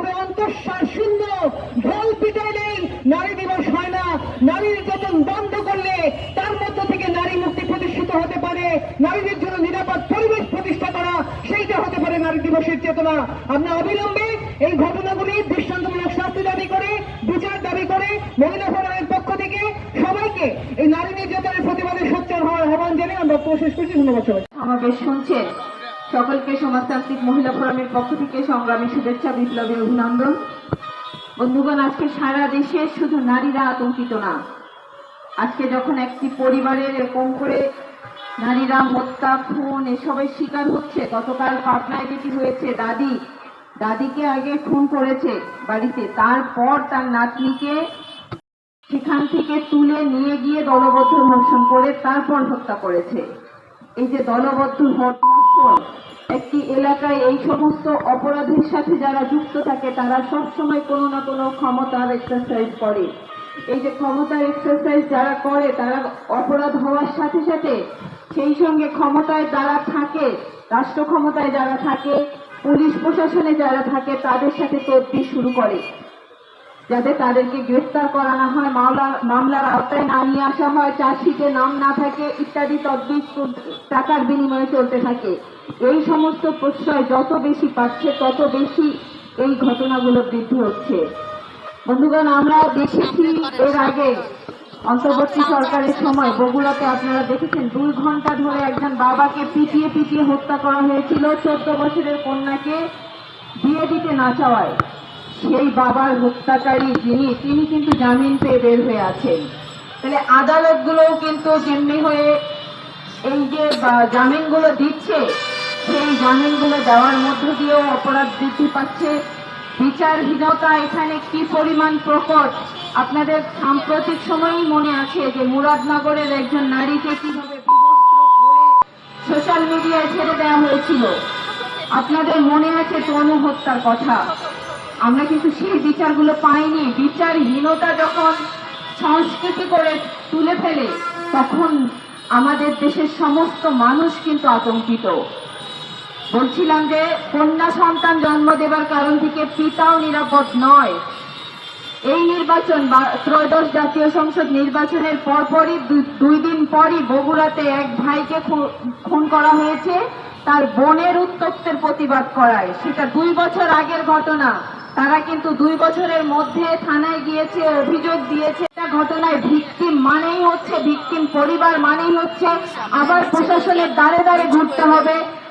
ভাবে অন্তঃসার শূন্য ঢোল পিটাইলেই নারী দিবস হয় না। নারী নির্যাতন বন্ধ করলে তার মধ্য থেকে নারী মুক্তি প্রতিষ্ঠিত হতে পারে, নারীদের জন্য নিরাপদ পরিবেশ প্রতিষ্ঠা করা, সেইটা হতে পারে নারী দিবসের চেতনা। আমরা অবিলম্বে এই ঘটনাগুলি দৃষ্টান্তমূলক শাস্তি দাবি করে, বিচার দাবি করে মহিলা ফোরামের পক্ষ থেকে সবাইকে এই নারী নির্যাতনের প্রতিবাদে সোচ্চার হওয়ার আহ্বান জানিয়ে আমরা শেষ করছি। ধন্যবাদ সবাই। সমাবেশ শুনছেন সকলকে সমাজতান্ত্রিক মহিলা ফোরামের পক্ষ থেকে সংগ্রামী শুভেচ্ছা, বিপ্লবী অভিনন্দন। বন্ধুগণ, আজকে সারা দেশে শুধু নারীরা আতঙ্কিত না, আজকে যখন একটি পরিবারের এরকম করে নারীরা হত্যা, খুন এসবের শিকার হচ্ছে, গতকাল পাটনায় যেটি হয়েছে, দাদিকে আগে খুন করেছে বাড়িতে, তারপর তার নাতনিকে সেখান থেকে তুলে নিয়ে গিয়ে দলবদ্ধ ধর্ষণ করে তারপর হত্যা করেছে। এই যে দলবদ্ধ ধর্ষণ, একটি এলাকায় এই সমস্ত অপরাধের সাথে যারা যুক্ত থাকে তারা সবসময় কোনো না কোনো ক্ষমতার এক্সারসাইজ করে। এই যে ক্ষমতার এক্সারসাইজ যারা করে তারা অপরাধ হওয়ার সাথে সাথে সেই সঙ্গে ক্ষমতায় যারা থাকে, রাষ্ট্র ক্ষমতায় যারা থাকে, পুলিশ প্রশাসনে যারা থাকে, তাদের সাথে তদবির শুরু করে যাতে তাদেরকে গ্রেফতার করা না হয়, মামলার আওতায় না নিয়ে আসা হয়, চার্জশিটে নাম না থাকে ইত্যাদি তদবির টাকার বিনিময়ে চলতে থাকে। এই সমস্ত প্রশ্রয় যত বেশি পাচ্ছে তত বেশি এই ঘটনাগুলো বৃদ্ধি হচ্ছে। বন্ধুগণ, আমরা দেখেছি এর আগে অন্তর্বর্তী সরকারের সময় বগুড়াতে আপনারা দেখেছেন 2 ঘন্টা ধরে একজন বাবাকে পিটিয়ে হত্যা করা হয়েছিল 14 বছরের কন্যাকে বিয়ে দিতে না চাওয়ায়। সেই বাবার হত্যাকারী তিনি কিন্তু জামিন পেয়ে বের হয়ে আছেন। তাহলে আদালতগুলোও কিন্তু যেমনি হয়ে এই যে জামিনগুলো দিচ্ছে, সেই জামিনগুলো দেওয়ার মধ্য দিয়েও অপরাধ বৃদ্ধি পাচ্ছে। বিচারহীনতা এখানে কি পরিমাণ প্রকট, আপনাদের সাম্প্রতিক সময়ই মনে আছে যে মুরাদনগরের একজন নারীকে কিভাবে বিবস্ত্র করে সোশ্যাল মিডিয়ায় ছেড়ে দেওয়া হয়েছিল। আপনাদের মনে আছে তনু হত্যার কথা। আমরা কিন্তু সেই বিচারগুলো পাইনি। বিচারহীনতা যখন সংস্কৃতি করে তুলে ফেলে তখন আমাদের দেশের সমস্ত মানুষ কিন্তু আতঙ্কিত। বলছিলাম যে কন্যা সন্তান জন্ম দেবার কারণ থেকে পিতাও নিরাপদ নয়। এই নির্বাচন, ত্রয়োদশ জাতীয় সংসদ নির্বাচনের পরপরই 2 দিন পরই বগুড়াতে এক ভাইকে খুন করা হয়েছে তার বোনের উত্তপ্তের প্রতিবাদ করায়। সেটা 2 বছর আগের ঘটনা। তারা কিন্তু 2 বছরের মধ্যে থানায় গিয়েছে, অভিযোগ দিয়েছে। এটা ঘটনায় ভিকটিম মানেই হচ্ছে, ভিকটিম পরিবার মানেই হচ্ছে আবার প্রশাসনের দ্বারে দ্বারে ঘুরতে হবে।